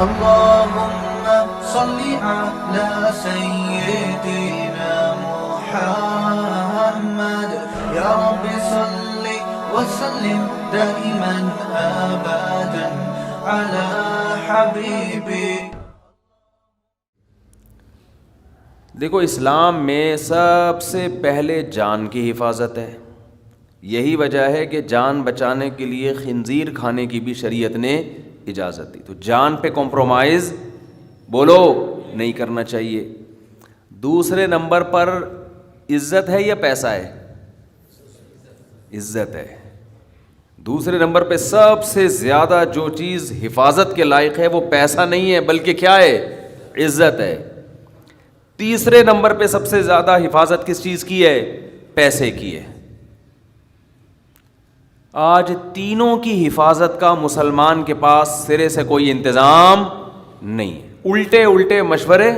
اللهم صل على سيدنا محمد يا رب صل وسلم دائما ابدا على حبيبي. دیکھو اسلام میں سب سے پہلے جان کی حفاظت ہے. یہی وجہ ہے کہ جان بچانے کے لیے خنزیر کھانے کی بھی شریعت نے اجازت دی. تو جان پہ کمپرومائز بولو نہیں کرنا چاہیے. دوسرے نمبر پر عزت ہے یا پیسہ ہے؟ عزت ہے. دوسرے نمبر پہ سب سے زیادہ جو چیز حفاظت کے لائق ہے وہ پیسہ نہیں ہے بلکہ کیا ہے؟ عزت ہے. تیسرے نمبر پہ سب سے زیادہ حفاظت کس چیز کی ہے؟ پیسے کی ہے. آج تینوں کی حفاظت کا مسلمان کے پاس سرے سے کوئی انتظام نہیں ہے. الٹے الٹے مشورے،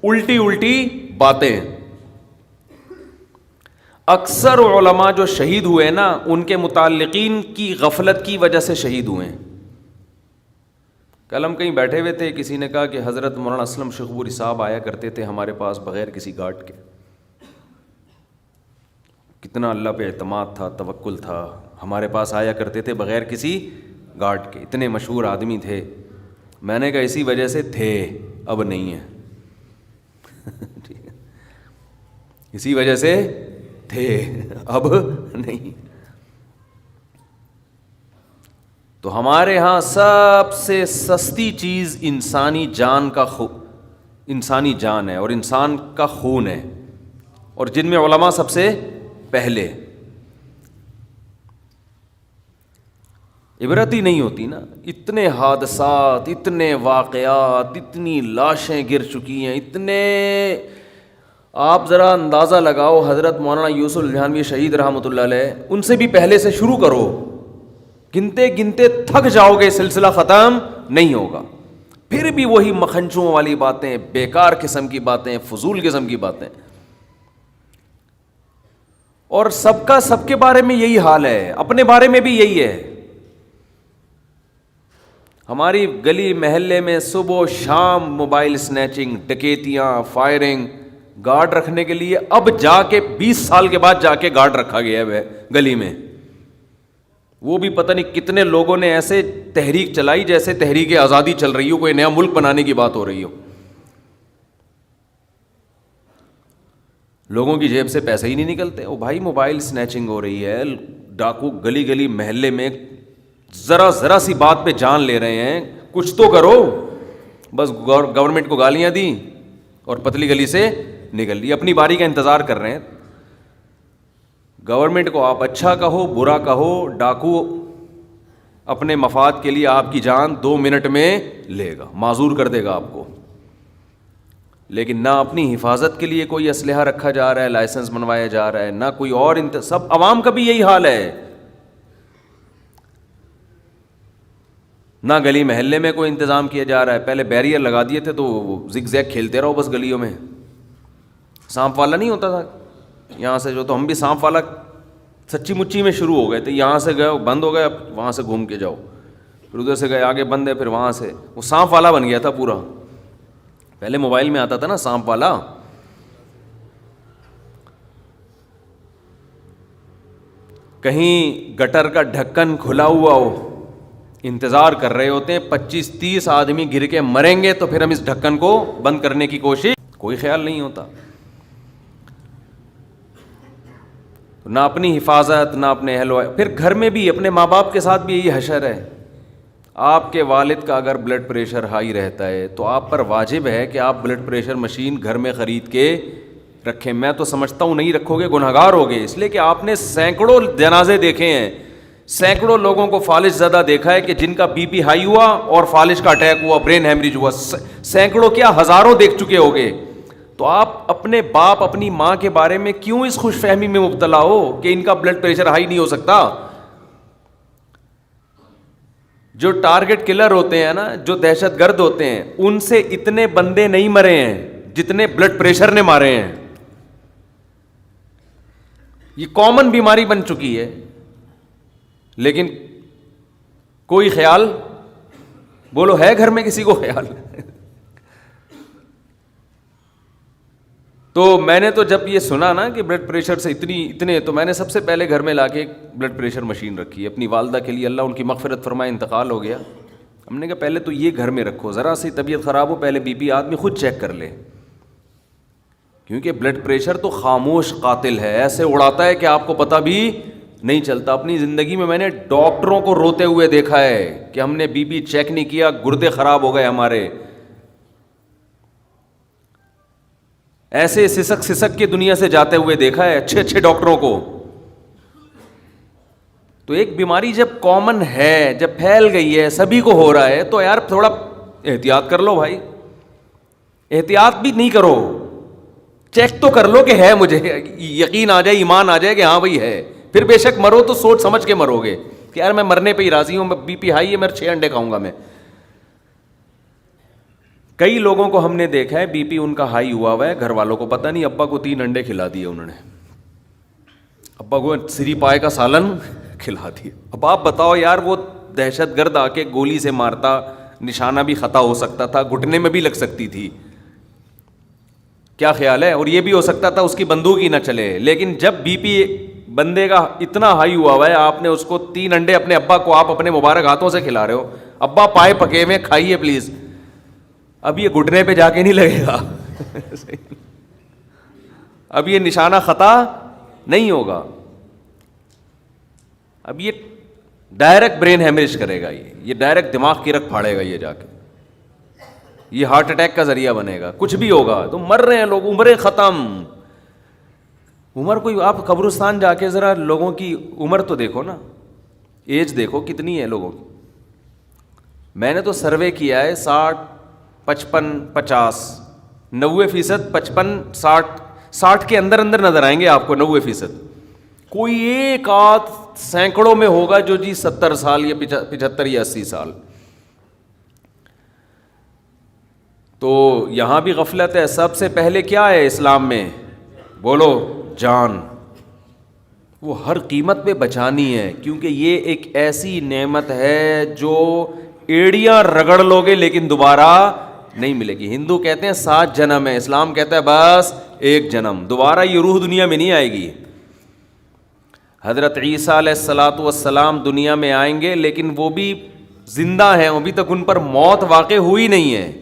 الٹی الٹی باتیں. اکثر علماء جو شہید ہوئے نا ان کے متعلقین کی غفلت کی وجہ سے شہید ہوئے ہیں. کل ہم کہیں بیٹھے ہوئے تھے، کسی نے کہا کہ حضرت مولانا اسلم شیخوپوری صاحب آیا کرتے تھے ہمارے پاس بغیر کسی گارڈ کے. کتنا اللہ پہ اعتماد تھا، توکل تھا. ہمارے پاس آیا کرتے تھے بغیر کسی گارڈ کے. اتنے مشہور آدمی تھے. میں نے کہا اسی وجہ سے تھے، اب نہیں ہیں. اسی وجہ سے تھے، اب نہیں. تو ہمارے ہاں سب سے سستی چیز انسانی جان ہے اور انسان کا خون ہے، اور جن میں علماء سب سے پہلے. عبرت ہی نہیں ہوتی نا. اتنے حادثات، اتنے واقعات، اتنی لاشیں گر چکی ہیں، اتنے. آپ ذرا اندازہ لگاؤ، حضرت مولانا یوسف الجھانوی شہید رحمۃ اللہ علیہ، ان سے بھی پہلے سے شروع کرو، گنتے گنتے تھک جاؤ گے، سلسلہ ختم نہیں ہوگا. پھر بھی وہی مکھنچوں والی باتیں، بیکار قسم کی باتیں، فضول قسم کی باتیں. اور سب کا سب کے بارے میں یہی حال ہے، اپنے بارے میں بھی یہی ہے. ہماری گلی محلے میں صبح و شام موبائل سنیچنگ، ڈکیتیاں، فائرنگ. گارڈ رکھنے کے لیے اب جا کے 20 سال کے بعد جا کے گارڈ رکھا گیا ہے گلی میں. وہ بھی پتہ نہیں کتنے لوگوں نے ایسے تحریک چلائی جیسے تحریک آزادی چل رہی ہو، کوئی نیا ملک بنانے کی بات ہو رہی ہو. لوگوں کی جیب سے پیسے ہی نہیں نکلتے. او بھائی موبائل سنیچنگ ہو رہی ہے، ڈاکو گلی گلی محلے میں ذرا سی بات پہ جان لے رہے ہیں. کچھ تو کرو. بس گورنمنٹ کو گالیاں دی اور پتلی گلی سے نکل لی، اپنی باری کا انتظار کر رہے ہیں. گورنمنٹ کو آپ اچھا کہو برا کہو، ڈاکو اپنے مفاد کے لیے آپ کی جان 2 منٹ میں لے گا، معذور کر دے گا آپ کو. لیکن نہ اپنی حفاظت کے لیے کوئی اسلحہ رکھا جا رہا ہے، لائسنس بنوایا جا رہا ہے، نہ کوئی اور سب عوام کا بھی یہی حال ہے. نہ گلی محلے میں کوئی انتظام کیا جا رہا ہے. پہلے بیریئر لگا دیے تھے تو زگ زیگ کھیلتے رہو بس گلیوں میں. سانپ والا نہیں ہوتا تھا یہاں سے جو، تو ہم بھی سانپ والا سچی مچی میں شروع ہو گئے تھے. یہاں سے گئے بند ہو گئے، اب وہاں سے گھوم کے جاؤ، پھر ادھر سے گئے آگے بند ہے، پھر وہاں سے وہ سانپ والا بن گیا تھا پورا. پہلے موبائل میں آتا تھا نا سانپ والا. کہیں گٹر کا ڈھکن کھلا ہوا ہو، انتظار کر رہے ہوتے ہیں 25-30 آدمی گر کے مریں گے تو پھر ہم اس ڈھکن کو بند کرنے کی کوشش، کوئی خیال نہیں ہوتا. نہ اپنی حفاظت نہ اپنے اہل و پھر گھر میں بھی اپنے ماں باپ کے ساتھ بھی یہی حشر ہے. آپ کے والد کا اگر بلڈ پریشر ہائی رہتا ہے تو آپ پر واجب ہے کہ آپ بلڈ پریشر مشین گھر میں خرید کے رکھیں. میں تو سمجھتا ہوں نہیں رکھو گے گنہگار ہوگے، اس لیے کہ آپ نے سینکڑوں جنازے دیکھے ہیں، سینکڑوں لوگوں کو فالج زدہ دیکھا ہے کہ جن کا بی پی ہائی ہوا اور فالج کا اٹیک ہوا، برین ہیمریج ہوا. سینکڑوں کیا ہزاروں دیکھ چکے ہوگے. تو آپ اپنے باپ اپنی ماں کے بارے میں کیوں اس خوش فہمی میں مبتلا ہو کہ ان کا بلڈ پریشر ہائی نہیں ہو سکتا. جو ٹارگٹ کلر ہوتے ہیں نا، جو دہشت گرد ہوتے ہیں، ان سے اتنے بندے نہیں مرے ہیں جتنے بلڈ پریشر نے مارے ہیں. یہ کامن بیماری بن چکی ہے، لیکن کوئی خیال بولو ہے گھر میں کسی کو خیال؟ تو میں نے تو جب یہ سنا نا کہ بلڈ پریشر سے اتنے تو میں نے سب سے پہلے گھر میں لا کے ایک بلڈ پریشر مشین رکھی ہے اپنی والدہ کے لیے. اللہ ان کی مغفرت فرمائے, انتقال ہو گیا. ہم نے کہا پہلے تو یہ گھر میں رکھو, ذرا سی طبیعت خراب ہو پہلے بی پی آدمی خود چیک کر لے, کیونکہ بلڈ پریشر تو خاموش قاتل ہے, ایسے اڑاتا ہے کہ آپ کو پتہ بھی نہیں چلتا. اپنی زندگی میں نے ڈاکٹروں کو روتے ہوئے دیکھا ہے کہ ہم نے بی پی چیک نہیں کیا, گردے خراب ہو گئے ہمارے. ایسے سسک کے دنیا سے جاتے ہوئے دیکھا ہے اچھے ڈاکٹروں کو. تو ایک بیماری جب کامن ہے, جب پھیل گئی ہے, سبھی کو ہو رہا ہے, تو یار تھوڑا احتیاط کر لو بھائی. احتیاط بھی نہیں کرو, چیک تو کر لو کہ ہے, مجھے یقین آ جائے, ایمان آ جائے کہ ہاں بھائی ہے. پھر بے شک مرو تو سوچ سمجھ کے مرو گے کہ یار میں مرنے پہ ہی راضی ہوں, بی پی ہائی ہے, میں 6 انڈے کھاؤں گا میں. کئی لوگوں کو ہم نے دیکھا ہے بی پی ان کا ہائی ہوا ہے, گھر والوں کو پتہ نہیں, ابا کو 3 انڈے کھلا دیے انہوں نے, ابا کو سری پائے کا سالن کھلا دیا. اب آپ بتاؤ یار, وہ دہشت گرد آ کے گولی سے مارتا, نشانہ بھی خطا ہو سکتا تھا, گھٹنے میں بھی لگ سکتی تھی, کیا خیال ہے؟ اور یہ بھی ہو سکتا تھا اس کی بندوق ہی نہ چلے. لیکن جب بی پی بندے کا اتنا ہائی ہوا ہے, آپ نے اس کو 3 انڈے اپنے ابا کو آپ اپنے مبارک ہاتھوں سے کھلا رہے ہو, ابا پائے پکے میں کھائیے پلیز. اب یہ گھٹنے پہ جا کے نہیں لگے گا, اب یہ نشانہ خطا نہیں ہوگا, اب یہ ڈائریکٹ برین ہیمریج کرے گا, یہ ڈائریکٹ دماغ کی رگ پھاڑے گا, یہ جا کے یہ ہارٹ اٹیک کا ذریعہ بنے گا, کچھ بھی ہوگا. تو مر رہے ہیں لوگ, عمریں ختم. عمر کوئی, آپ قبرستان جا کے ذرا لوگوں کی عمر تو دیکھو نا, ایج دیکھو کتنی ہے لوگوں کی. میں نے تو سروے کیا ہے 60, 55, 50, 90%, 55, 60 کے اندر نظر آئیں گے آپ کو 90%. کوئی ایک آدھ سینکڑوں میں ہوگا جو جی 70 سال یا 75 یا 80 سال. تو یہاں بھی غفلت ہے. سب سے پہلے کیا ہے اسلام میں؟ بولو جان. وہ ہر قیمت پہ بچانی ہے, کیونکہ یہ ایک ایسی نعمت ہے جو ایڑیاں رگڑ لوگے لیکن دوبارہ نہیں ملے گی. ہندو کہتے ہیں 7 جنم ہے, اسلام کہتا ہے بس 1 جنم, دوبارہ یہ روح دنیا میں نہیں آئے گی. حضرت عیسیٰ علیہ الصلاۃ والسلام دنیا میں آئیں گے, لیکن وہ بھی زندہ ہیں, ابھی تک ان پر موت واقع ہوئی نہیں ہے.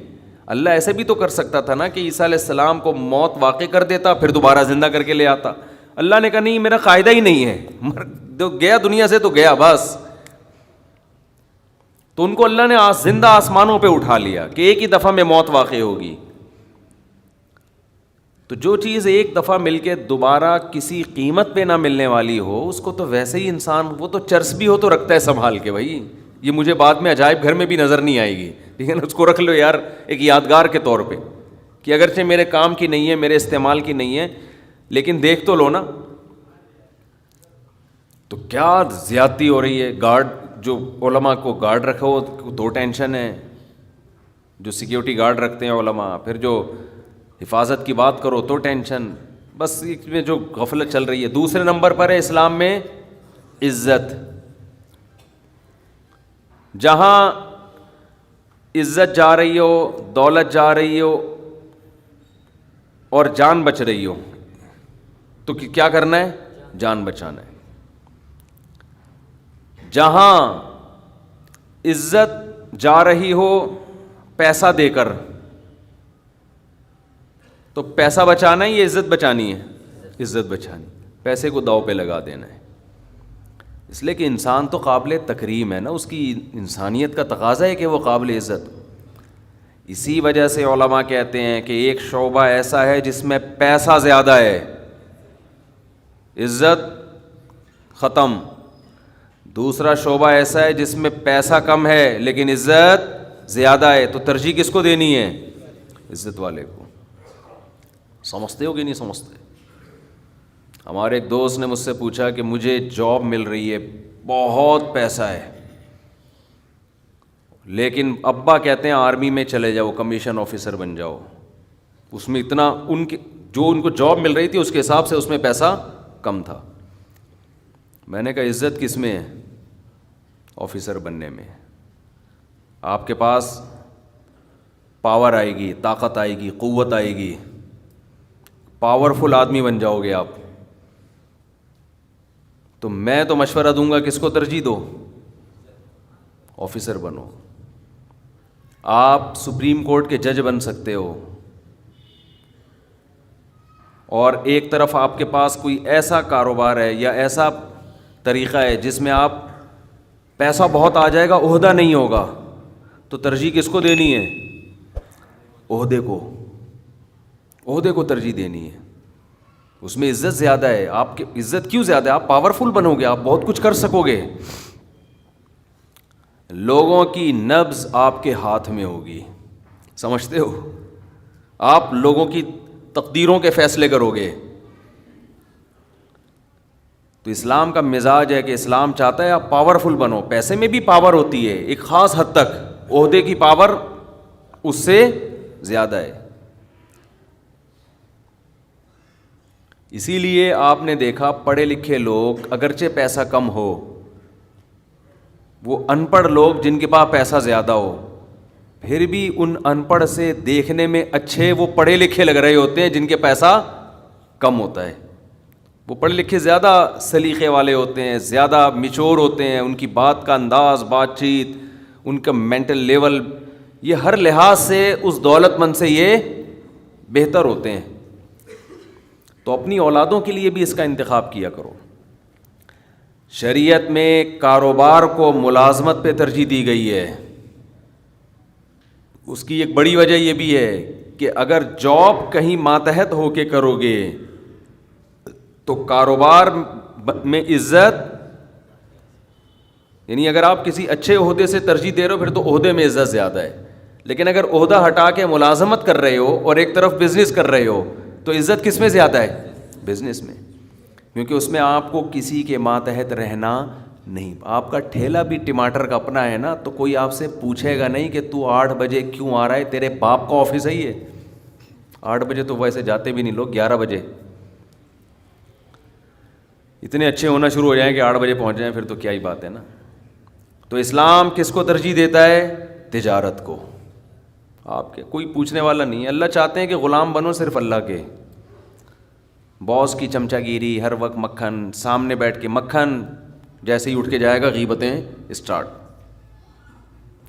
اللہ ایسے بھی تو کر سکتا تھا نا کہ عیسیٰ علیہ السلام کو موت واقع کر دیتا, پھر دوبارہ زندہ کر کے لے آتا. اللہ نے کہا نہیں, میرا قاعدہ ہی نہیں ہے, گیا دنیا سے تو گیا بس. تو ان کو اللہ نے زندہ آسمانوں پہ اٹھا لیا کہ ایک ہی دفعہ میں موت واقع ہوگی. تو جو چیز ایک دفعہ مل کے دوبارہ کسی قیمت پہ نہ ملنے والی ہو, اس کو تو ویسے ہی انسان, وہ تو چرس بھی ہو تو رکھتا ہے سنبھال کے, بھائی یہ مجھے بعد میں عجائب گھر میں بھی نظر نہیں آئے گی, ٹھیک ہے نا, اس کو رکھ لو یار ایک یادگار کے طور پہ, کہ اگرچہ میرے کام کی نہیں ہے, میرے استعمال کی نہیں ہے, لیکن دیکھ تو لو نا. تو کیا زیادتی ہو رہی ہے. گارڈ, جو علماء کو گارڈ رکھا ہو تو ٹینشن ہے, جو سیکیورٹی گارڈ رکھتے ہیں علماء, پھر جو حفاظت کی بات کرو تو ٹینشن. بس اس میں جو غفلت چل رہی ہے. دوسرے نمبر پر ہے اسلام میں عزت. جہاں عزت جا رہی ہو, دولت جا رہی ہو اور جان بچ رہی ہو, تو کیا کرنا ہے؟ جان بچانا ہے. جہاں عزت جا رہی ہو پیسہ دے کر, تو پیسہ بچانا ہے یا عزت بچانی ہے؟ عزت بچانی. پیسے کو داؤ پہ لگا دینا ہے, اس لیے کہ انسان تو قابل تکریم ہے نا, اس کی انسانیت کا تقاضا ہے کہ وہ قابل عزت. اسی وجہ سے علماء کہتے ہیں کہ ایک شعبہ ایسا ہے جس میں پیسہ زیادہ ہے, عزت ختم. دوسرا شعبہ ایسا ہے جس میں پیسہ کم ہے لیکن عزت زیادہ ہے, تو ترجیح کس کو دینی ہے؟ عزت والے کو. سمجھتے ہو کہ نہیں سمجھتے؟ ہمارے ایک دوست نے مجھ سے پوچھا کہ مجھے جاب مل رہی ہے, بہت پیسہ ہے, لیکن ابا کہتے ہیں آرمی میں چلے جاؤ, کمیشن آفیسر بن جاؤ. اس میں اتنا جو ان کو جاب مل رہی تھی اس کے حساب سے اس میں پیسہ کم تھا. میں نے کہا عزت کس میں ہے؟ آفیسر بننے میں. آپ کے پاس پاور آئے گی، طاقت آئے گی، قوت آئے گی، پاورفل آدمی بن جاؤ گے آپ. تو میں تو مشورہ دوں گا کس کو ترجیح دو؟ آفیسر بنو. آپ سپریم کورٹ کے جج بن سکتے ہو، اور ایک طرف آپ کے پاس کوئی ایسا کاروبار ہے یا ایسا طریقہ ہے جس میں آپ پیسہ بہت آ جائے گا، عہدہ نہیں ہوگا، تو ترجیح کس کو دینی ہے؟ عہدے کو. عہدے کو ترجیح دینی ہے. اس میں عزت زیادہ ہے. آپ کی عزت کیوں زیادہ ہے؟ آپ پاورفل بنو گے، آپ بہت کچھ کر سکو گے. لوگوں کی نبض آپ کے ہاتھ میں ہوگی، سمجھتے ہو؟ آپ لوگوں کی تقدیروں کے فیصلے کرو گے. تو اسلام کا مزاج ہے کہ اسلام چاہتا ہے آپ پاورفل بنو. پیسے میں بھی پاور ہوتی ہے ایک خاص حد تک، عہدے کی پاور اس سے زیادہ ہے. اسی لیے آپ نے دیکھا پڑھے لکھے لوگ اگرچہ پیسہ کم ہو، وہ ان پڑھ لوگ جن کے پاس پیسہ زیادہ ہو، پھر بھی ان ان پڑھ سے دیکھنے میں اچھے وہ پڑھے لکھے لگ رہے ہوتے ہیں جن کے پیسہ کم ہوتا ہے. وہ پڑھے لکھے زیادہ سلیقے والے ہوتے ہیں، زیادہ میچور ہوتے ہیں، ان کی بات کا انداز، بات چیت، ان کا مینٹل لیول، یہ ہر لحاظ سے اس دولت مند سے یہ بہتر ہوتے ہیں. تو اپنی اولادوں کے لیے بھی اس کا انتخاب کیا کرو. شریعت میں کاروبار کو ملازمت پہ ترجیح دی گئی ہے. اس کی ایک بڑی وجہ یہ بھی ہے کہ اگر جاب کہیں ماتحت ہو کے کرو گے تو کاروبار میں عزت، یعنی اگر آپ کسی اچھے عہدے سے ترجیح دے رہے ہو پھر تو عہدے میں عزت زیادہ ہے. لیکن اگر عہدہ ہٹا کے ملازمت کر رہے ہو اور ایک طرف بزنس کر رہے ہو تو عزت کس میں زیادہ ہے؟ بزنس میں. کیونکہ اس میں آپ کو کسی کے ماتحت رہنا نہیں. آپ کا ٹھیلا بھی ٹماٹر کا اپنا ہے نا، تو کوئی آپ سے پوچھے گا نہیں کہ تو 8 بجے کیوں آ رہا ہے، تیرے باپ کا آفس ہے یہ. 8 بجے تو ویسے جاتے بھی نہیں لوگ، 11 بجے اتنے اچھے ہونا شروع ہو جائیں کہ 8 بجے پہنچ جائیں، پھر تو کیا ہی بات ہے نا. تو اسلام کس کو ترجیح دیتا ہے؟ تجارت کو. آپ کے کوئی پوچھنے والا نہیں ہے. اللہ چاہتے ہیں کہ غلام بنو صرف اللہ کے. باس کی چمچہ گیری، ہر وقت مکھن سامنے بیٹھ کے، مکھن جیسے ہی اٹھ کے جائے گا غیبتیں اسٹارٹ.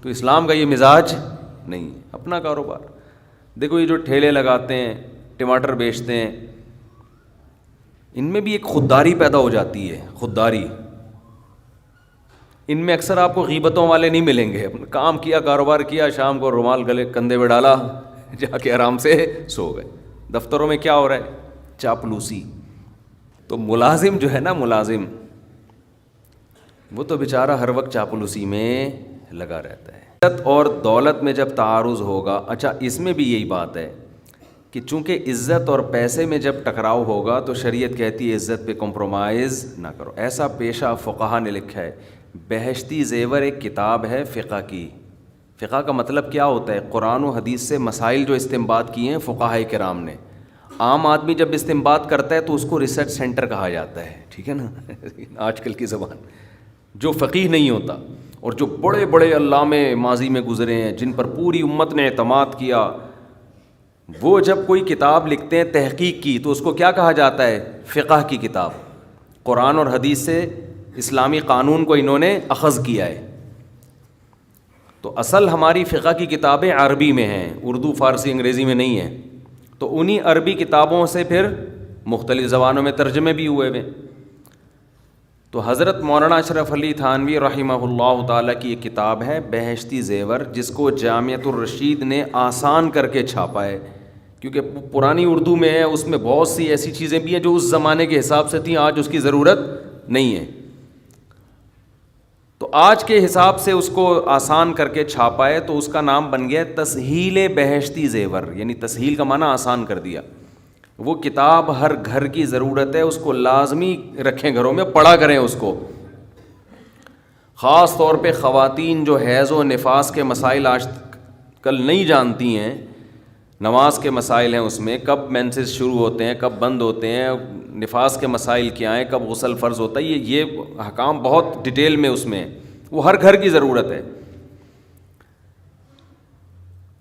تو اسلام کا یہ مزاج نہیں. اپنا کاروبار دیکھو، یہ جو ٹھیلے لگاتے ہیں، ٹماٹر بیچتے ہیں، ان میں بھی ایک خودداری پیدا ہو جاتی ہے. خودداری ان میں اکثر آپ کو غیبتوں والے نہیں ملیں گے. کام کیا، کاروبار کیا، شام کو رومال گلے کندھے پہ ڈالا، جا کے آرام سے سو گئے. دفتروں میں کیا ہو رہا ہے؟ چاپلوسی. تو ملازم جو ہے نا، ملازم وہ تو بیچارہ ہر وقت چاپلوسی میں لگا رہتا ہے. عزت اور دولت میں جب تعارض ہوگا، اچھا اس میں بھی یہی بات ہے کہ چونکہ عزت اور پیسے میں جب ٹکراؤ ہوگا تو شریعت کہتی ہے عزت پہ کمپرومائز نہ کرو. ایسا پیشہ فقہا نے لکھا ہے. بہشتی زیور ایک کتاب ہے فقہ کی. فقہ کا مطلب کیا ہوتا ہے؟ قرآن و حدیث سے مسائل جو استنباط کیے ہیں فقہائے کرام نے. عام آدمی جب استنباط کرتا ہے تو اس کو ریسرچ سینٹر کہا جاتا ہے، ٹھیک ہے نا آج کل کی زبان. جو فقیہ نہیں ہوتا اور جو بڑے بڑے علامے ماضی میں گزرے ہیں جن پر پوری امت نے اعتماد کیا، وہ جب کوئی کتاب لکھتے ہیں تحقیق کی تو اس کو کیا کہا جاتا ہے؟ فقہ کی کتاب. قرآن اور حدیث سے اسلامی قانون کو انہوں نے اخذ کیا ہے. تو اصل ہماری فقہ کی کتابیں عربی میں ہیں، اردو، فارسی، انگریزی میں نہیں ہیں. تو انہی عربی کتابوں سے پھر مختلف زبانوں میں ترجمے بھی ہوئے ہوئے. تو حضرت مولانا اشرف علی تھانوی رحمہ اللہ تعالیٰ کی ایک کتاب ہے بہشتی زیور، جس کو جامعۃ الرشید نے آسان کر کے چھاپا ہے، کیونکہ پرانی اردو میں ہے. اس میں بہت سی ایسی چیزیں بھی ہیں جو اس زمانے کے حساب سے تھیں، آج اس کی ضرورت نہیں ہے. تو آج کے حساب سے اس کو آسان کر کے چھاپا ہے، تو اس کا نام بن گیا تسہیل بہشتی زیور، یعنی تسہیل کا معنی آسان کر دیا. وہ کتاب ہر گھر کی ضرورت ہے، اس کو لازمی رکھیں گھروں میں، پڑھا کریں اس کو. خاص طور پہ خواتین جو حیض و نفاس کے مسائل آج کل نہیں جانتی ہیں، نماز کے مسائل ہیں اس میں، کب مینسز شروع ہوتے ہیں، کب بند ہوتے ہیں، نفاس کے مسائل کیا ہیں، کب غسل فرض ہوتا ہے، یہ احکام بہت ڈیٹیل میں اس میں، وہ ہر گھر کی ضرورت ہے.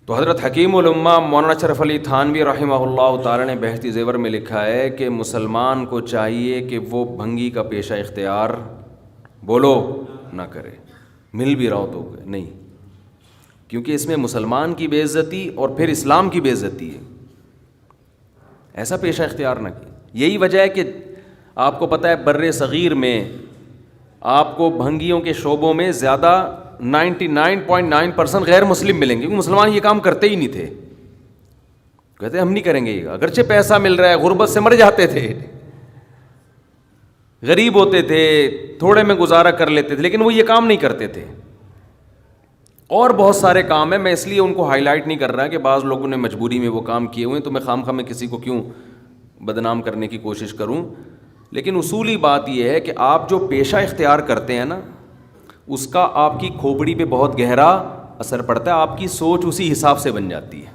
تو حضرت حکیم الامہ مولانا اشرف علی تھانوی رحمہ اللہ تعالی نے بہشتی زیور میں لکھا ہے کہ مسلمان کو چاہیے کہ وہ بھنگی کا پیشہ اختیار بولو نہ کرے، مل بھی رہا ہو تو نہیں، کیونکہ اس میں مسلمان کی بے عزتی اور پھر اسلام کی بے عزتی ہے، ایسا پیشہ اختیار نہ کیے۔ یہی وجہ ہے کہ آپ کو پتہ ہے بر صغیر میں آپ کو بھنگیوں کے شعبوں میں زیادہ 99.9% غیر مسلم ملیں گے، کیونکہ مسلمان یہ کام کرتے ہی نہیں تھے، کہتے ہم نہیں کریں گے یہ، اگرچہ پیسہ مل رہا ہے، غربت سے مر جاتے تھے، غریب ہوتے تھے، تھوڑے میں گزارا کر لیتے تھے، لیکن وہ یہ کام نہیں کرتے تھے۔ اور بہت سارے کام ہیں، میں اس لیے ان کو ہائی لائٹ نہیں کر رہا کہ بعض لوگوں نے مجبوری میں وہ کام کیے ہوئے ہیں، تو میں خواہ میں کسی کو کیوں بدنام کرنے کی کوشش کروں، لیکن اصولی بات یہ ہے کہ آپ جو پیشہ اختیار کرتے ہیں نا، اس کا آپ کی کھوپڑی پہ بہت گہرا اثر پڑتا ہے، آپ کی سوچ اسی حساب سے بن جاتی ہے،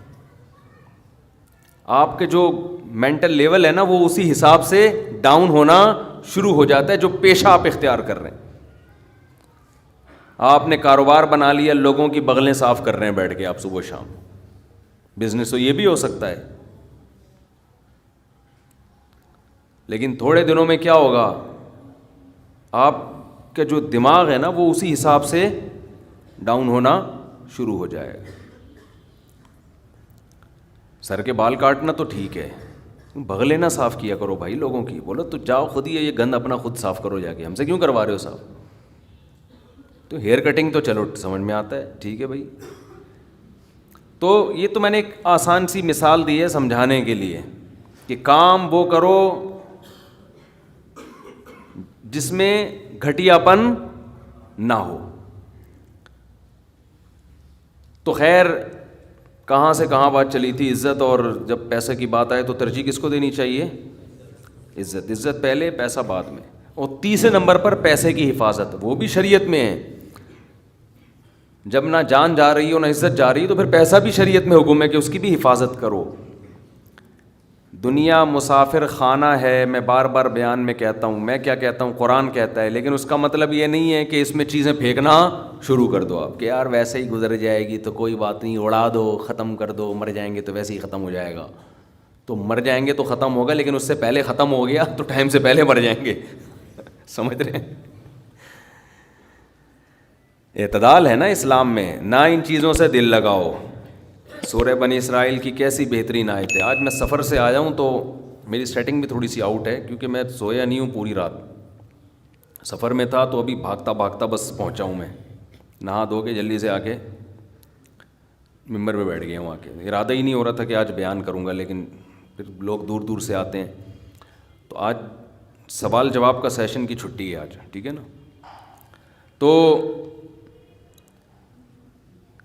آپ کے جو مینٹل لیول ہے نا وہ اسی حساب سے ڈاؤن ہونا شروع ہو جاتا ہے جو پیشہ آپ اختیار کر رہے ہیں۔ آپ نے کاروبار بنا لیا، لوگوں کی بغلیں صاف کر رہے ہیں بیٹھ کے آپ صبح شام، بزنس تو یہ بھی ہو سکتا ہے، لیکن تھوڑے دنوں میں کیا ہوگا، آپ کا جو دماغ ہے نا وہ اسی حساب سے ڈاؤن ہونا شروع ہو جائے گا۔ سر کے بال کاٹنا تو ٹھیک ہے، بغلیں نہ صاف کیا کرو بھائی لوگوں کی، بولو تو جاؤ خود ہی یہ گند اپنا خود صاف کرو جا کے، ہم سے کیوں کروا رہے ہو صاف؟ تو ہیئر کٹنگ تو چلو سمجھ میں آتا ہے، ٹھیک ہے بھائی۔ تو یہ تو میں نے ایک آسان سی مثال دی ہے سمجھانے کے لیے کہ کام وہ کرو جس میں گھٹیا پن نہ ہو۔ تو خیر کہاں سے کہاں بات چلی تھی، عزت، اور جب پیسے کی بات آئے تو ترجیح کس کو دینی چاہیے؟ عزت، عزت پہلے پیسہ بعد میں، اور تیسرے نمبر پر پیسے کی حفاظت، وہ بھی شریعت میں ہے، جب نہ جان جا رہی ہو نہ عزت جا رہی تو پھر پیسہ بھی شریعت میں حکم ہے کہ اس کی بھی حفاظت کرو۔ دنیا مسافر خانہ ہے، میں بار بار بیان میں کہتا ہوں، میں کیا کہتا ہوں، قرآن کہتا ہے، لیکن اس کا مطلب یہ نہیں ہے کہ اس میں چیزیں پھینکنا شروع کر دو آپ کہ یار ویسے ہی گزر جائے گی تو کوئی بات نہیں، اڑا دو، ختم کر دو، مر جائیں گے تو ویسے ہی ختم ہو جائے گا۔ تو مر جائیں گے تو ختم ہوگا، لیکن اس سے پہلے ختم ہو گیا تو ٹائم سے پہلے مر جائیں گے، سمجھ رہے ہیں؟ اعتدال ہے نا اسلام میں، نہ ان چیزوں سے دل لگاؤ۔ سورہ بنی اسرائیل کی کیسی بہترین آیت ہے۔ آج میں سفر سے آیا ہوں تو میری سیٹنگ بھی تھوڑی سی آؤٹ ہے، کیونکہ میں سویا نہیں ہوں پوری رات، سفر میں تھا، تو ابھی بھاگتا بھاگتا بس پہنچا ہوں، میں نہا دھو کے جلدی سے آ کے ممبر پہ بیٹھ گیا ہوں۔ آ کے ارادہ ہی نہیں ہو رہا تھا کہ آج بیان کروں گا، لیکن پھر لوگ دور دور سے آتے ہیں، تو آج سوال جواب کا سیشن کی چھٹی ہے آج، ٹھیک ہے نا۔ تو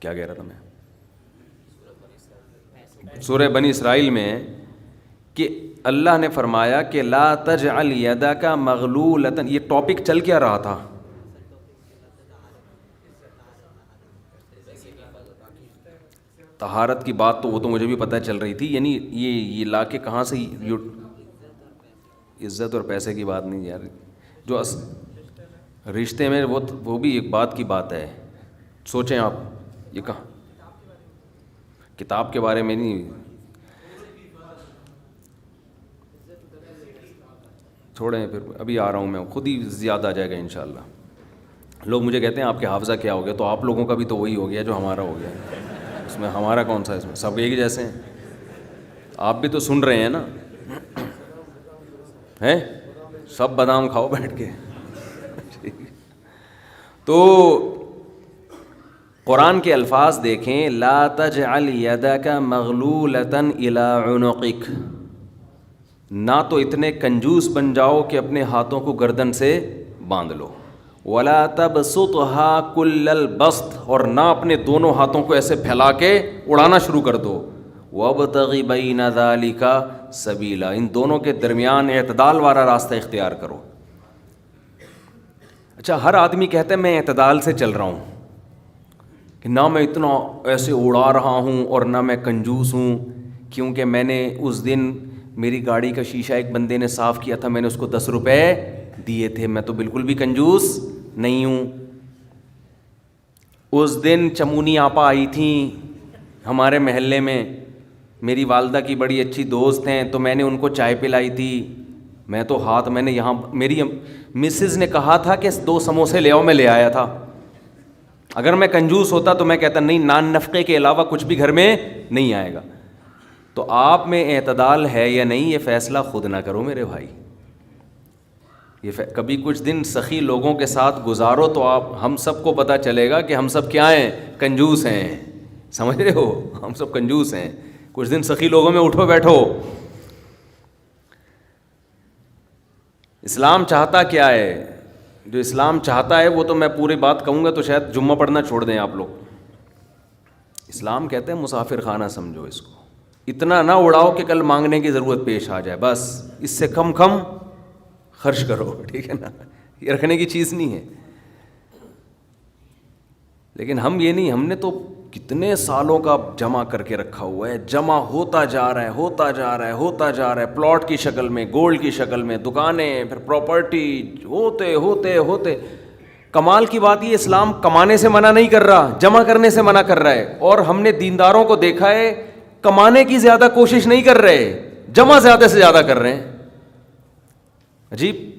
کیا کہہ رہا تھا میں؟ سورہ بنی اسرائیل میں کہ اللہ نے فرمایا کہ لا تجعل یدک مغلولۃ، یہ ٹاپک چل کیا رہا تھا؟ طہارت کی بات، تو وہ تو مجھے بھی پتہ چل رہی تھی، یعنی یہ لا کے کہاں سے عزت اور پیسے کی بات نہیں یار، جو رشتے میں وہ بھی ایک بات کی بات ہے، سوچیں آپ، یہ کہاں کتاب کے بارے میں نہیں، چھوڑیں پھر، ابھی آ رہا ہوں میں، خود ہی زیادہ آ جائے گا انشاءاللہ۔ لوگ مجھے کہتے ہیں آپ کے حافظہ کیا ہو گیا، تو آپ لوگوں کا بھی تو وہی ہو گیا جو ہمارا ہو گیا، اس میں ہمارا کون سا، اس میں سب ایک ہی جیسے ہیں، آپ بھی تو سن رہے ہیں نا، ہیں سب بادام کھاؤ بیٹھ کے۔ تو قرآن کے الفاظ دیکھیں، لا تجعل یدک مغلولۃ الی عنقک، نہ تو اتنے کنجوس بن جاؤ کہ اپنے ہاتھوں کو گردن سے باندھ لو، ولا تبسطها کل البسط، اور نہ اپنے دونوں ہاتھوں کو ایسے پھیلا کے اڑانا شروع کر دو، وابتغ بین ذلک سبیلا، ان دونوں کے درمیان اعتدال والا راستہ اختیار کرو۔ اچھا، ہر آدمی کہتا ہے میں اعتدال سے چل رہا ہوں، کہ نہ میں اتنا ایسے اڑا رہا ہوں اور نہ میں کنجوس ہوں، کیونکہ میں نے اس دن میری گاڑی کا شیشہ ایک بندے نے صاف کیا تھا، میں نے اس کو 10 روپے دیے تھے، میں تو بالکل بھی کنجوس نہیں ہوں۔ اس دن چمونی آپا آئی تھیں، ہمارے محلے میں میری والدہ کی بڑی اچھی دوست ہیں تو میں نے ان کو چائے پلائی تھی, میں نے یہاں میری مسز نے کہا تھا کہ 2 سموسے لے آؤ, میں لے آیا تھا. اگر میں کنجوس ہوتا تو میں کہتا نہیں, نان نفقے کے علاوہ کچھ بھی گھر میں نہیں آئے گا. تو آپ میں اعتدال ہے یا نہیں, یہ فیصلہ خود نہ کرو میرے بھائی. کبھی کچھ دن سخی لوگوں کے ساتھ گزارو تو ہم سب کو پتہ چلے گا کہ ہم سب کیا ہیں, کنجوس ہیں. سمجھ رہے ہو, ہم سب کنجوس ہیں. کچھ دن سخی لوگوں میں اٹھو بیٹھو. اسلام چاہتا کیا ہے؟ جو اسلام چاہتا ہے وہ تو میں پوری بات کہوں گا تو شاید جمعہ پڑھنا چھوڑ دیں آپ لوگ. اسلام کہتے ہیں مسافر خانہ سمجھو اس کو, اتنا نہ اڑاؤ کہ کل مانگنے کی ضرورت پیش آ جائے, بس اس سے کم خرچ کرو, ٹھیک ہے نا. یہ رکھنے کی چیز نہیں ہے. لیکن ہم یہ نہیں, ہم نے تو کتنے سالوں کا جمع کر کے رکھا ہوا ہے, جمع ہوتا جا رہا ہے, پلاٹ کی شکل میں, گولڈ کی شکل میں, دکانیں, پھر پراپرٹی, ہوتے. کمال کی بات یہ, اسلام کمانے سے منع نہیں کر رہا, جمع کرنے سے منع کر رہا ہے. اور ہم نے دینداروں کو دیکھا ہے کمانے کی زیادہ کوشش نہیں کر رہے, جمع زیادہ سے زیادہ کر رہے ہیں. عجیب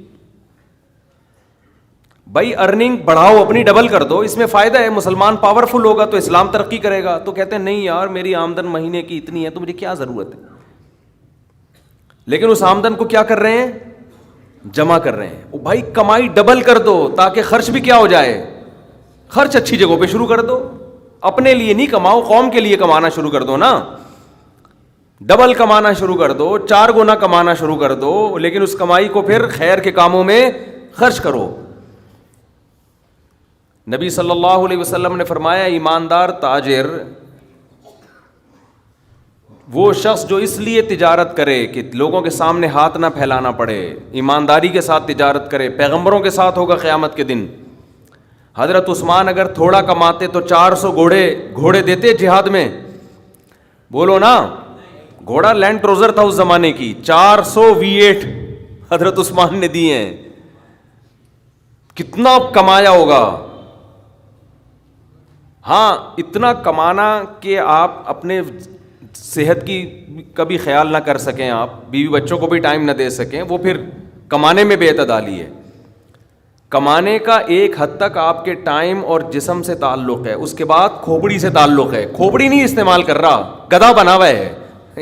بھائی, ارننگ بڑھاؤ, اپنی ڈبل کر دو, اس میں فائدہ ہے. مسلمان پاورفل ہوگا تو اسلام ترقی کرے گا. تو کہتے ہیں نہیں یار میری آمدن مہینے کی اتنی ہے تو مجھے کیا ضرورت ہے. لیکن اس آمدن کو کیا کر رہے ہیں, جمع کر رہے ہیں. بھائی کمائی ڈبل کر دو تاکہ خرچ بھی کیا ہو جائے, خرچ اچھی جگہوں پہ شروع کر دو. اپنے لیے نہیں کماؤ, قوم کے لیے کمانا شروع کر دو نا. ڈبل کمانا شروع کر دو, 4 گنا کمانا شروع کر دو, لیکن اس کمائی کو پھر خیر کے کاموں میں خرچ کرو. نبی صلی اللہ علیہ وسلم نے فرمایا ایماندار تاجر وہ شخص جو اس لیے تجارت کرے کہ لوگوں کے سامنے ہاتھ نہ پھیلانا پڑے, ایمانداری کے ساتھ تجارت کرے. پیغمبروں کے ساتھ ہوگا قیامت کے دن. حضرت عثمان اگر تھوڑا کماتے تو 400 گھوڑے دیتے جہاد میں, بولو نا. گھوڑا لینڈ کروزر تھا اس زمانے کی, 400 V8 حضرت عثمان نے دیے ہیں. کتنا کمایا ہوگا. ہاں اتنا کمانا کہ آپ اپنے صحت کی کبھی خیال نہ کر سکیں, آپ بیوی بچوں کو بھی ٹائم نہ دے سکیں, وہ پھر کمانے میں بے اعتدالی ہے. کمانے کا ایک حد تک آپ کے ٹائم اور جسم سے تعلق ہے, اس کے بعد کھوپڑی سے تعلق ہے. کھوپڑی نہیں استعمال کر رہا, گدھا بنا ہوا ہے,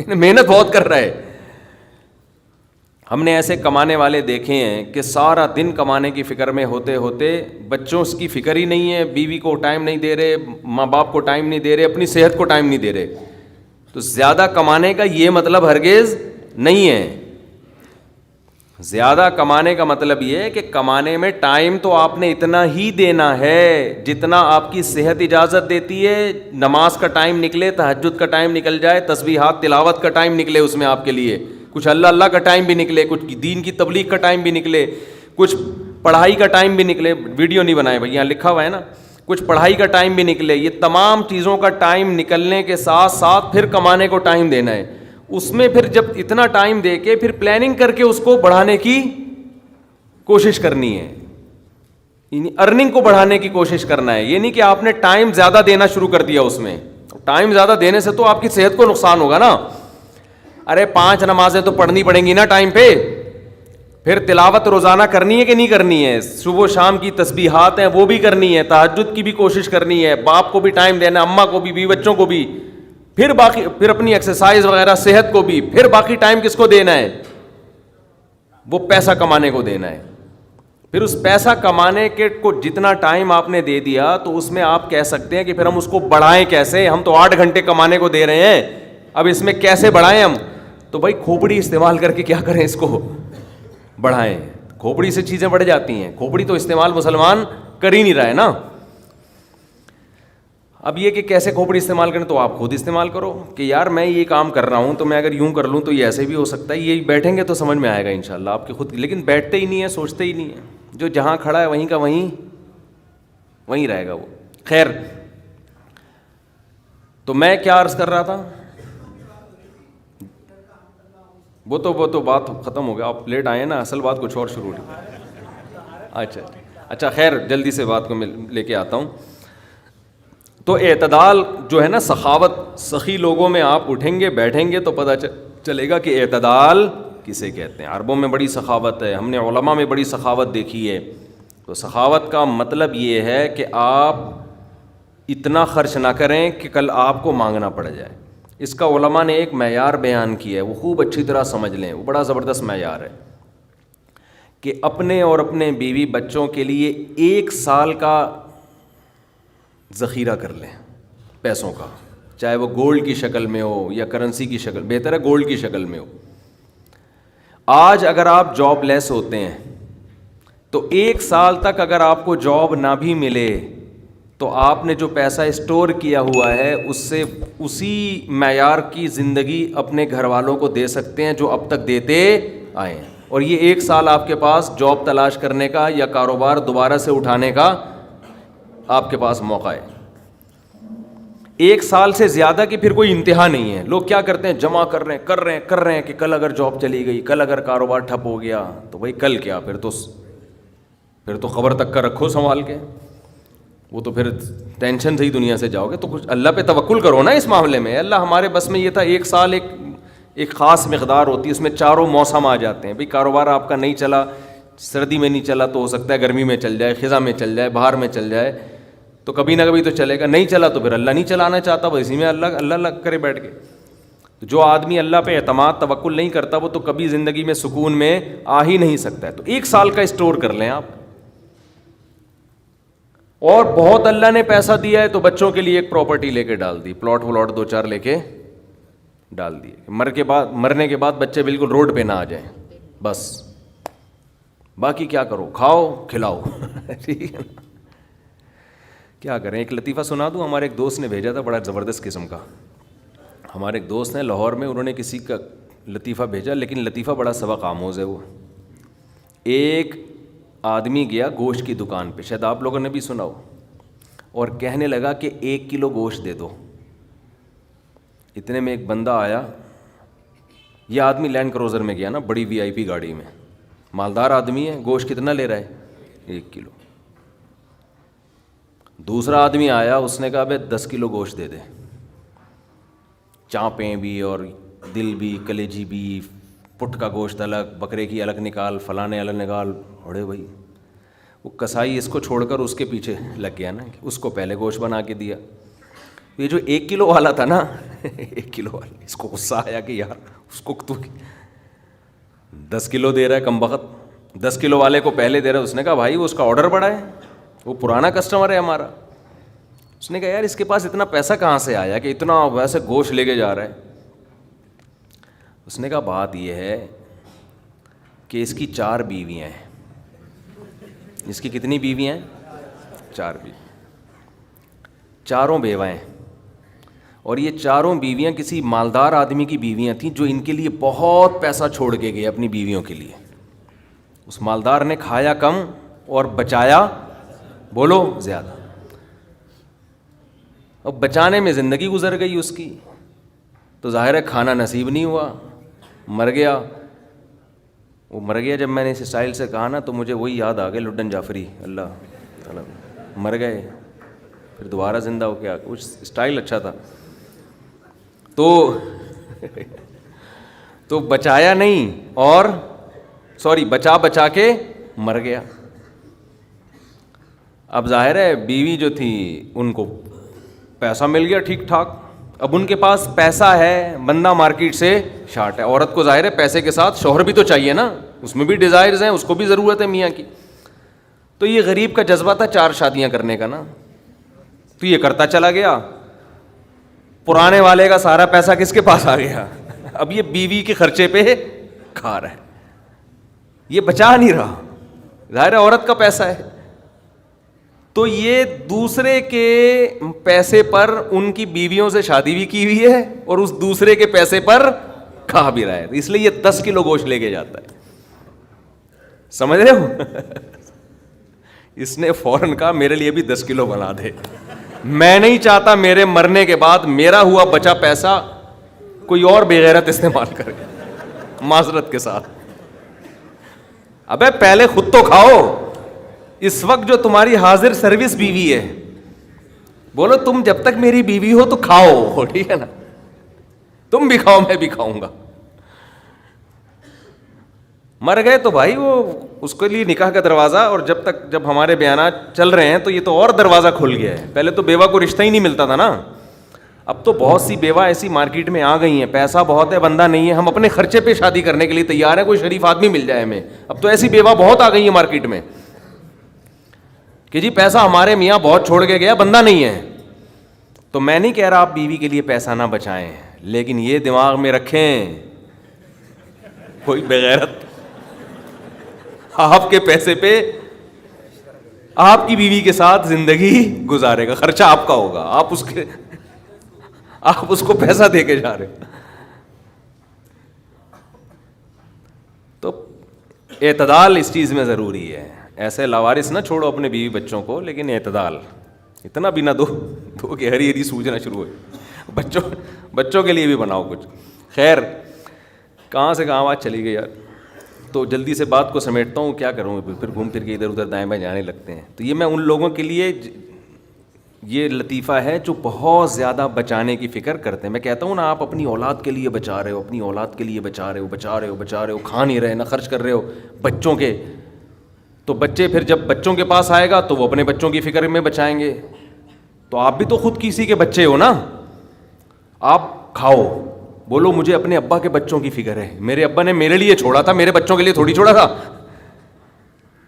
محنت بہت کر رہا ہے. ہم نے ایسے کمانے والے دیکھے ہیں کہ سارا دن کمانے کی فکر میں ہوتے ہوتے بچوں کی فکر ہی نہیں ہے, بیوی کو ٹائم نہیں دے رہے, ماں باپ کو ٹائم نہیں دے رہے, اپنی صحت کو ٹائم نہیں دے رہے. تو زیادہ کمانے کا یہ مطلب ہرگز نہیں ہے. زیادہ کمانے کا مطلب یہ ہے کہ کمانے میں ٹائم تو آپ نے اتنا ہی دینا ہے جتنا آپ کی صحت اجازت دیتی ہے. نماز کا ٹائم نکلے, تہجد کا ٹائم نکل جائے, تسبیحات تلاوت کا ٹائم نکلے اس میں آپ کے لیے, کچھ اللہ کا ٹائم بھی نکلے, کچھ دین کی تبلیغ کا ٹائم بھی نکلے, کچھ پڑھائی کا ٹائم بھی نکلے. ویڈیو نہیں بنائے بھائی, یہاں لکھا ہوا ہے نا, کچھ پڑھائی کا ٹائم بھی نکلے. یہ تمام چیزوں کا ٹائم نکلنے کے ساتھ ساتھ پھر کمانے کو ٹائم دینا ہے. اس میں پھر جب اتنا ٹائم دے کے پھر پلاننگ کر کے اس کو بڑھانے کی کوشش کرنی ہے, یعنی ارننگ کو بڑھانے کی کوشش کرنا ہے. یہ نہیں کہ آپ نے ٹائم زیادہ دینا شروع کر دیا اس میں. ٹائم زیادہ دینے سے تو آپ کی صحت کو نقصان ہوگا نا. ارے 5 نمازیں تو پڑھنی پڑیں گی نا ٹائم پہ, پھر تلاوت روزانہ کرنی ہے کہ نہیں کرنی ہے, صبح شام کی تسبیحات ہیں وہ بھی کرنی ہے, تہجد کی بھی کوشش کرنی ہے, باپ کو بھی ٹائم دینا, اماں کو بھی, بیوی بچوں کو بھی, پھر باقی پھر اپنی ایکسرسائز وغیرہ صحت کو بھی, پھر باقی ٹائم کس کو دینا ہے, وہ پیسہ کمانے کو دینا ہے. پھر اس پیسہ کمانے کے کو جتنا ٹائم آپ نے دے دیا تو اس میں آپ کہہ سکتے ہیں کہ پھر ہم اس کو بڑھائیں کیسے. ہم تو 8 گھنٹے کمانے کو دے رہے ہیں, اب اس میں کیسے بڑھائیں ہم. تو بھائی کھوپڑی استعمال کر کے کیا کریں, اس کو بڑھائیں. کھوپڑی سے چیزیں بڑھ جاتی ہیں. کھوپڑی تو استعمال مسلمان کر ہی نہیں رہا ہے نا. اب یہ کہ کیسے کھوپڑی استعمال کریں تو آپ خود استعمال کرو کہ یار میں یہ کام کر رہا ہوں تو میں اگر یوں کر لوں تو یہ ایسے بھی ہو سکتا ہے. یہ بیٹھیں گے تو سمجھ میں آئے گا انشاءاللہ آپ کے خود, لیکن بیٹھتے ہی نہیں ہیں, سوچتے ہی نہیں ہیں. جو جہاں کھڑا ہے وہیں کا وہیں رہے گا وہ. خیر, تو میں کیا عرض کر رہا تھا, وہ تو بات ختم ہو گیا. آپ لیٹ آئے نا, اصل بات کچھ اور شروع ہوئی. اچھا خیر, جلدی سے بات کو میں لے کے آتا ہوں. تو اعتدال جو ہے نا سخاوت، سخی لوگوں میں آپ اٹھیں گے بیٹھیں گے تو پتہ چلے گا کہ اعتدال کسے کہتے ہیں. عربوں میں بڑی سخاوت ہے، ہم نے علماء میں بڑی سخاوت دیکھی ہے. تو سخاوت کا مطلب یہ ہے کہ آپ اتنا خرچ نہ کریں کہ کل آپ کو مانگنا پڑ جائے. اس کا علماء نے ایک معیار بیان کیا ہے، وہ خوب اچھی طرح سمجھ لیں، وہ بڑا زبردست معیار ہے کہ اپنے اور اپنے بیوی بچوں کے لیے 1 سال کا ذخیرہ کر لیں پیسوں کا، چاہے وہ گولڈ کی شکل میں ہو یا کرنسی کی شکل، بہتر ہے گولڈ کی شکل میں ہو. آج اگر آپ جاب لیس ہوتے ہیں تو 1 سال تک اگر آپ کو جاب نہ بھی ملے تو آپ نے جو پیسہ اسٹور کیا ہوا ہے اس سے اسی معیار کی زندگی اپنے گھر والوں کو دے سکتے ہیں جو اب تک دیتے آئے ہیں. اور یہ 1 سال آپ کے پاس جاب تلاش کرنے کا یا کاروبار دوبارہ سے اٹھانے کا آپ کے پاس موقع ہے. 1 سال سے زیادہ کی پھر کوئی انتہا نہیں ہے. لوگ کیا کرتے ہیں، جمع کر رہے ہیں کہ کل اگر جاب چلی گئی، کل اگر کاروبار ٹھپ ہو گیا تو بھائی کل کیا، پھر تو خبر تک کا رکھو سنبھال کے، وہ تو پھر ٹینشن سے ہی دنیا سے جاؤ گے. تو کچھ اللہ پہ توکل کرو نا اس معاملے میں. اللہ ہمارے بس میں یہ تھا 1 سال ایک خاص مقدار ہوتی ہے، اس میں چاروں موسم آ جاتے ہیں. بھئی کاروبار آپ کا نہیں چلا، سردی میں نہیں چلا تو ہو سکتا ہے گرمی میں چل جائے، خزاں میں چل جائے، بہار میں چل جائے، تو کبھی نہ کبھی تو چلے گا. نہیں چلا تو پھر اللہ نہیں چلانا چاہتا، وہ اسی میں اللہ کرے بیٹھ کے. جو آدمی اللہ پہ اعتماد توکل نہیں کرتا وہ تو کبھی زندگی میں سکون میں آ ہی نہیں سکتا ہے. تو 1 سال کا اسٹور کر لیں آپ. اور بہت اللہ نے پیسہ دیا ہے تو بچوں کے لیے ایک پراپرٹی لے کے ڈال دی، پلاٹ 2-4 لے کے ڈال دیے. مرنے کے بعد بچے بالکل روڈ پہ نہ آ جائیں، بس باقی کیا کرو، کھاؤ کھلاؤ. ٹھیک ہے نا. کیا کریں، ایک لطیفہ سنا دوں. ہمارے ایک دوست نے بھیجا تھا بڑا زبردست قسم کا. ہمارے ایک دوست ہیں لاہور میں، انہوں نے کسی کا لطیفہ بھیجا، لیکن لطیفہ بڑا سبق آموز ہے. وہ ایک آدمی گیا گوشت کی دکان پہ، شاید آپ لوگوں نے بھی سنا ہو، اور کہنے لگا کہ 1 کلو گوشت دے دو. اتنے میں ایک بندہ آیا. یہ آدمی لینڈ کروزر میں گیا نا، بڑی VIP گاڑی میں، مالدار آدمی ہے. گوشت کتنا لے رہا ہے؟ 1 کلو. دوسرا آدمی آیا، اس نے کہا بھائی 10 کلو گوشت دے دے، چانپیں بھی اور دل بھی، کلیجی بھی، پٹ کا گوشت الگ، بکرے کی الگ نکال، فلانے الگ نکال. اڑے بھائی وہ کسائی اس کو چھوڑ کر اس کے پیچھے لگ گیا نا، اس کو پہلے گوشت بنا کے دیا. یہ جو 1 کلو والا تھا نا 1 کلو والا، اس کو غصہ آیا کہ یار اس کو تو 10 کلو دے رہا ہے کم بخت، 10 کلو والے کو پہلے دے رہا ہے. اس نے کہا بھائی وہ اس کا آرڈر بڑا ہے، وہ پرانا کسٹمر ہے ہمارا. اس نے کہا یار اس کے پاس اتنا پیسہ کہاں سے آیا کہ اتنا ویسے گوشت لے کے جا رہا ہے. اس نے کہا بات یہ ہے کہ اس کی 4 بیویاں ہیں. اس کی کتنی بیویاں ہیں؟ 4 بیوی، چاروں بیوائیں. اور یہ چاروں بیویاں کسی مالدار آدمی کی بیویاں تھیں جو ان کے لیے بہت پیسہ چھوڑ کے گئے اپنی بیویوں کے لیے. اس مالدار نے کھایا کم اور بچایا بولو زیادہ. اب بچانے میں زندگی گزر گئی اس کی، تو ظاہر ہے کھانا نصیب نہیں ہوا، مر گیا. وہ مر گیا جب میں نے اس اسٹائل سے کہا نا تو مجھے وہی یاد آ گئے لڈن جعفری، اللہ تعالیٰ مر گئے پھر دوبارہ زندہ ہو گیا. کچھ اسٹائل اچھا تھا. تو بچایا نہیں اور بچا کے مر گیا. اب ظاہر ہے بیوی جو تھی ان کو پیسہ مل گیا ٹھیک ٹھاک. اب ان کے پاس پیسہ ہے، بندہ مارکیٹ سے شارٹ ہے. عورت کو ظاہر ہے پیسے کے ساتھ شوہر بھی تو چاہیے نا، اس میں بھی ڈیزائرز ہیں، اس کو بھی ضرورت ہے میاں کی. تو یہ غریب کا جذبہ تھا 4 شادیاں کرنے کا نا، تو یہ کرتا چلا گیا. پرانے والے کا سارا پیسہ کس کے پاس آ گیا؟ اب یہ بیوی کے خرچے پہ کھا رہا ہے، یہ بچا نہیں رہا. ظاہر ہے عورت کا پیسہ ہے، تو یہ دوسرے کے پیسے پر ان کی بیویوں سے شادی بھی کی ہوئی ہے اور اس دوسرے کے پیسے پر کھا بھی رہا ہے. اس لیے یہ 10 کلو گوشت لے کے جاتا ہے. سمجھ رہے ہو؟ اس نے فوراً کہا میرے لیے بھی 10 کلو بنا دے. میں نہیں چاہتا میرے مرنے کے بعد میرا ہوا بچا پیسہ کوئی اور بے غیرت استعمال کرے. معذرت کے ساتھ، ابے پہلے خود تو کھاؤ. اس وقت جو تمہاری حاضر سروس بیوی ہے بولو تم جب تک میری بیوی ہو تو کھاؤ, ٹھیک ہے نا, تم بھی کھاؤ میں بھی کھاؤں گا. مر گئے تو بھائی وہ اس کے لیے نکاح کا دروازہ, اور جب ہمارے بیانات چل رہے ہیں تو یہ تو اور دروازہ کھل گیا ہے. پہلے تو بیوہ کو رشتہ ہی نہیں ملتا تھا نا, اب تو بہت سی بیوہ ایسی مارکیٹ میں آ گئی ہیں, پیسہ بہت ہے, بندہ نہیں ہے, ہم اپنے خرچے پہ شادی کرنے کے لیے تیار ہیں, کوئی شریف آدمی مل جائے ہمیں. اب تو ایسی بیوہ بہت آ گئی ہیں مارکیٹ میں کہ جی پیسہ ہمارے میاں بہت چھوڑ کے گیا, بندہ نہیں ہے. تو میں نہیں کہہ رہا آپ بیوی کے لیے پیسہ نہ بچائیں, لیکن یہ دماغ میں رکھیں کوئی بغیرت آپ کے پیسے پہ آپ کی بیوی کے ساتھ زندگی گزارے گا, خرچہ آپ کا ہوگا, آپ اس کو پیسہ دے کے جا رہے. تو اعتدال اس چیز میں ضروری ہے. ایسے لاوارث نہ چھوڑو اپنے بیوی بچوں کو, لیکن اعتدال, اتنا بھی نہ دو کہ ہری ہری سوجنا شروع ہوئے. بچوں کے لیے بھی بناؤ کچھ. خیر, کہاں سے کہاں بات چلی گئی یار. تو جلدی سے بات کو سمیٹتا ہوں, کیا کروں, پھر گھوم پھر کے ادھر ادھر دائیں بائیں جانے لگتے ہیں. تو یہ میں ان لوگوں کے لیے یہ لطیفہ ہے جو بہت زیادہ بچانے کی فکر کرتے ہیں. میں کہتا ہوں نا, آپ اپنی اولاد کے لیے بچا رہے ہو, اپنی اولاد کے لیے بچا رہے ہو, کھا نہیں رہے, نہ خرچ کر رہے ہو بچوں کے, تو بچے پھر جب بچوں کے پاس آئے گا تو وہ اپنے بچوں کی فکر میں بچائیں گے. تو آپ بھی تو خود کسی کے بچے ہو نا, آپ کھاؤ, بولو مجھے اپنے ابا کے بچوں کی فکر ہے, میرے ابا نے میرے لیے چھوڑا تھا, میرے بچوں کے لیے تھوڑی چھوڑا تھا.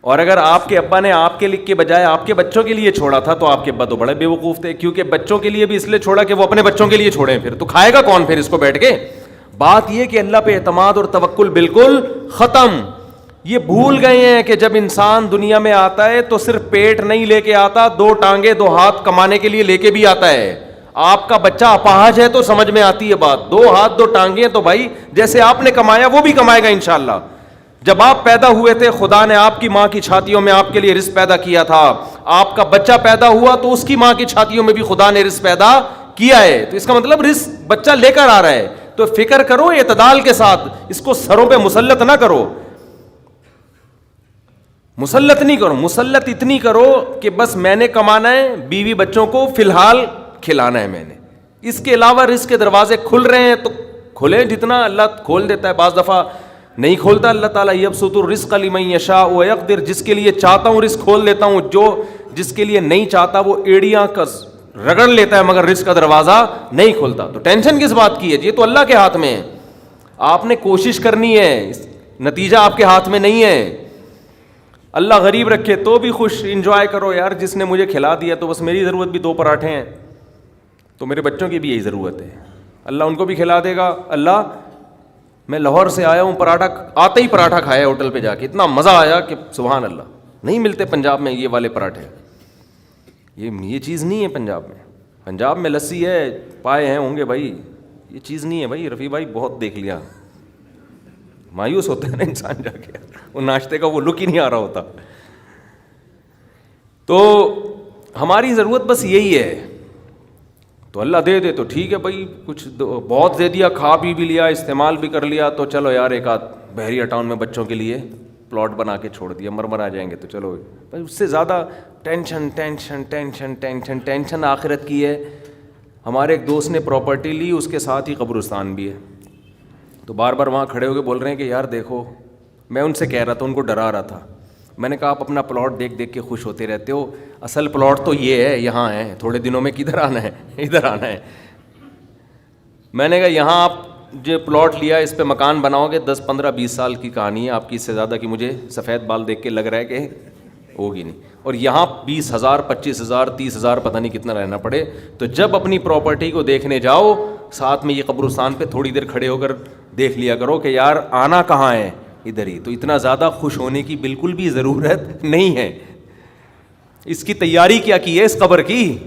اور اگر آپ کے ابا نے آپ کے لکھ کے بجائے آپ کے بچوں کے لیے چھوڑا تھا تو آپ کے ابا تو بڑے بے وقوف تھے, کیونکہ بچوں کے لیے بھی اس لیے چھوڑا کہ وہ اپنے بچوں کے لیے چھوڑیں, پھر تو کھائے گا کون پھر اس کو بیٹھ کے. بات یہ کہ اللہ پہ اعتماد اور توکل بالکل ختم. یہ بھول گئے ہیں کہ جب انسان دنیا میں آتا ہے تو صرف پیٹ نہیں لے کے آتا, 2 ٹانگیں 2 ہاتھ کمانے کے لیے لے کے بھی آتا ہے. آپ کا بچہ اپاہج ہے تو سمجھ میں آتی ہے بات, 2 ہاتھ 2 ٹانگیں, تو بھائی جیسے آپ نے کمایا وہ بھی کمائے گا انشاءاللہ. جب آپ پیدا ہوئے تھے خدا نے آپ کی ماں کی چھاتیوں میں آپ کے لیے رزق پیدا کیا تھا, آپ کا بچہ پیدا ہوا تو اس کی ماں کی چھاتیوں میں بھی خدا نے رزق پیدا کیا ہے. تو اس کا مطلب رزق بچہ لے کر آ رہا ہے. تو فکر کرو اعتدال کے ساتھ, اس کو سروں پہ مسلط نہ کرو, مسلط نہیں کرو, مسلط اتنی کرو کہ بس میں نے کمانا ہے, بیوی بچوں کو فی الحال کھلانا ہے میں نے, اس کے علاوہ رزق کے دروازے کھل رہے ہیں تو کھلیں, جتنا اللہ کھول دیتا ہے, بعض دفعہ نہیں کھولتا اللہ تعالیٰ. یبسط الرزق لمن یشاء ویقدر, جس کے لیے چاہتا ہوں رزق کھول دیتا ہوں, جس کے لیے نہیں چاہتا وہ ایڑیاں رگڑ لیتا ہے مگر رزق کا دروازہ نہیں کھولتا. تو ٹینشن کس بات کی ہے, یہ تو اللہ کے ہاتھ میں ہے, آپ نے کوشش کرنی ہے, نتیجہ آپ کے ہاتھ میں نہیں ہے. اللہ غریب رکھے تو بھی خوش, انجوائے کرو یار, جس نے مجھے کھلا دیا تو بس میری ضرورت بھی 2 پراٹھے ہیں, تو میرے بچوں کی بھی یہی ضرورت ہے, اللہ ان کو بھی کھلا دے گا. اللہ میں لاہور سے آیا ہوں, پراٹھا آتے ہی پراٹھا کھایا ہوٹل پہ جا کے, اتنا مزہ آیا کہ سبحان اللہ, نہیں ملتے پنجاب میں یہ والے پراٹھے, یہ چیز نہیں ہے پنجاب میں. پنجاب میں لسی ہے, پائے ہیں ہوں گے بھائی, یہ چیز نہیں ہے بھائی. رفیع بھائی بہت دیکھ لیا, مایوس ہوتا ہے نا انسان جا کے, وہ ناشتے کا وہ لک ہی نہیں آ رہا ہوتا. تو ہماری ضرورت بس یہی ہے, تو اللہ دے دے تو ٹھیک ہے بھائی, کچھ بہت دے دیا, کھا بھی لیا, استعمال بھی کر لیا, تو چلو یار ایک آدھ بحریہ ٹاؤن میں بچوں کے لیے پلاٹ بنا کے چھوڑ دیا, مرمر آ جائیں گے تو چلو بھائی. اس سے زیادہ tension tension tension tension tension آخرت کی ہے. ہمارے ایک دوست نے پراپرٹی لی, اس کے ساتھ ہی قبرستان بھی ہے, تو بار بار وہاں کھڑے ہو کے بول رہے ہیں کہ یار دیکھو, میں ان سے کہہ رہا تھا, ان کو ڈرا رہا تھا, میں نے کہا آپ اپنا پلاٹ دیکھ دیکھ کے خوش ہوتے رہتے ہو, اصل پلاٹ تو یہ ہے, یہاں ہے, تھوڑے دنوں میں کدھر آنا ہے, ادھر آنا ہے. میں نے کہا یہاں آپ جو پلاٹ لیا اس پہ مکان بناؤ گے 10 15 20 سال کی کہانی ہے آپ کی, اس سے زیادہ کی مجھے سفید بال دیکھ کے لگ رہا ہے کہ ہوگی نہیں. اور یہاں 20,000 25,000 30,000 پتہ نہیں کتنا رہنا پڑے. تو جب اپنی پراپرٹی کو دیکھنے جاؤ, ساتھ میں یہ قبرستان پہ تھوڑی دیر کھڑے ہو کر دیکھ لیا کرو کہ یار آنا کہاں ہے, ادھر ہی. تو اتنا زیادہ خوش ہونے کی بالکل بھی ضرورت نہیں ہے. اس کی تیاری کیا کی ہے اس قبر کی,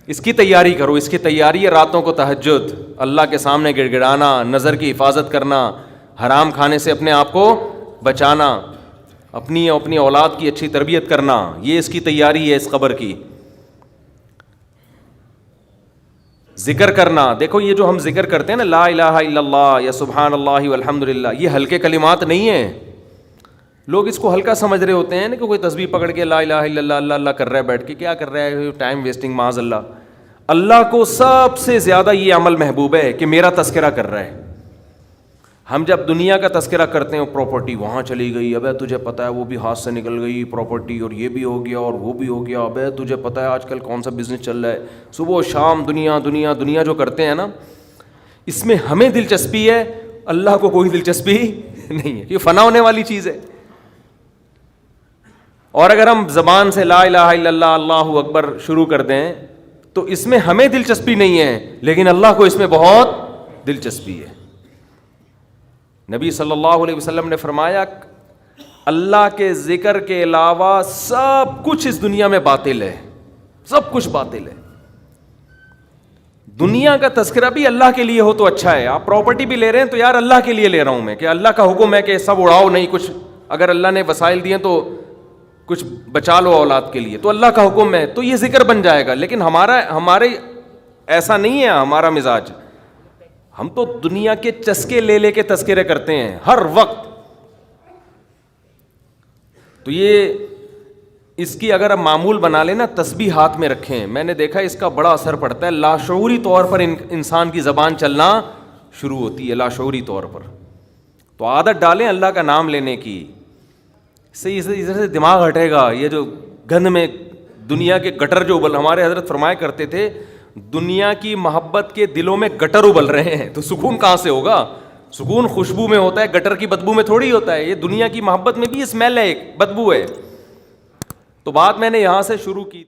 اس کی تیاری کرو. اس کی تیاری ہے راتوں کو تہجد, اللہ کے سامنے گڑ گڑانا, نظر کی حفاظت کرنا, حرام کھانے سے اپنے آپ کو بچانا, اپنی اولاد کی اچھی تربیت کرنا, یہ اس کی تیاری ہے اس قبر کی. ذکر کرنا, دیکھو یہ جو ہم ذکر کرتے ہیں نا, لا الہ الا اللہ یا سبحان اللہ والحمد للہ, یہ ہلکے کلمات نہیں ہیں. لوگ اس کو ہلکا سمجھ رہے ہوتے ہیں نا کہ کوئی تسبیح پکڑ کے لا الہ الا اللہ اللہ اللہ کر رہا ہے بیٹھ کے, کیا کر رہا ہے, ٹائم ویسٹنگ معاذ اللہ. اللہ کو سب سے زیادہ یہ عمل محبوب ہے کہ میرا تذکرہ کر رہا ہے. ہم جب دنیا کا تذکرہ کرتے ہیں, پراپرٹی وہاں چلی گئی, ابے تجھے پتہ ہے وہ بھی ہاتھ سے نکل گئی پراپرٹی, اور یہ بھی ہو گیا اور وہ بھی ہو گیا, ابے تجھے پتہ ہے آج کل کون سا بزنس چل رہا ہے, صبح و شام دنیا دنیا دنیا جو کرتے ہیں نا, اس میں ہمیں دلچسپی ہے, اللہ کو کوئی دلچسپی نہیں ہے, یہ فنا ہونے والی چیز ہے. اور اگر ہم زبان سے لا الہ الا اللہ اللہ اکبر شروع کر دیں تو اس میں ہمیں دلچسپی نہیں ہے, لیکن اللہ کو اس میں بہت دلچسپی ہے. نبی صلی اللہ علیہ وسلم نے فرمایا اللہ کے ذکر کے علاوہ سب کچھ اس دنیا میں باطل ہے, سب کچھ باطل ہے. دنیا کا تذکرہ بھی اللہ کے لیے ہو تو اچھا ہے. آپ پراپرٹی بھی لے رہے ہیں تو یار اللہ کے لیے لے رہا ہوں میں, کہ اللہ کا حکم ہے کہ سب اڑاؤ نہیں, کچھ اگر اللہ نے وسائل دیے تو کچھ بچا لو اولاد کے لیے, تو اللہ کا حکم ہے تو یہ ذکر بن جائے گا. لیکن ہمارے ایسا نہیں ہے ہمارا مزاج. ہم تو دنیا کے چسکے لے لے کے تذکرے کرتے ہیں ہر وقت. تو یہ اس کی اگر ہم معمول بنا لیں نا, تسبیح ہاتھ میں رکھیں, میں نے دیکھا اس کا بڑا اثر پڑتا ہے. لاشعوری طور پر انسان کی زبان چلنا شروع ہوتی ہے, لاشعوری طور پر. تو عادت ڈالیں اللہ کا نام لینے کی, اس سے دماغ ہٹے گا. یہ جو گند میں دنیا کے گٹر جو ہمارے حضرت فرمایا کرتے تھے, دنیا کی محبت کے دلوں میں گٹر ابل رہے ہیں, تو سکون کہاں سے ہوگا؟ سکون خوشبو میں ہوتا ہے, گٹر کی بدبو میں تھوڑی ہوتا ہے. یہ دنیا کی محبت میں بھی اسمیل ہے, ایک بدبو ہے. تو بات میں نے یہاں سے شروع کی.